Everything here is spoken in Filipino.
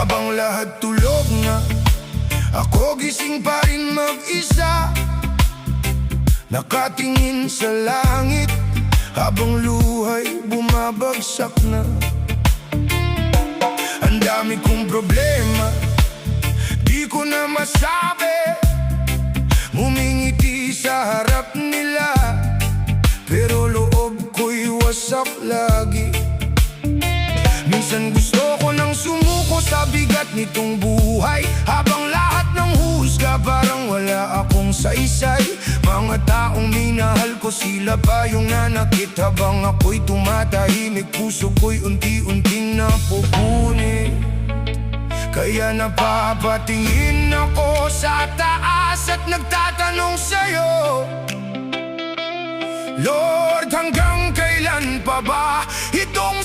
Habang lahat tulog na, ako gising pa rin mag-isa, nakatingin sa langit habang luhay bumabagsak na. Ang dami kong problema, di ko na masabi, ngumingiti sa harap nila, pero loob ko'y wasak lagi. Minsan gusto ko nang sumuko sa bigat nitong buhay, habang lahat ng husga parang wala akong saysay. Mga taong minahal ko, sila pa yung nanakit, habang ako'y tumatahimik, puso ko'y unti-unting napupunit. Kaya napapatingin ako sa taas at nagtatanong sa'yo, Lord, hanggang kailan pa ba itong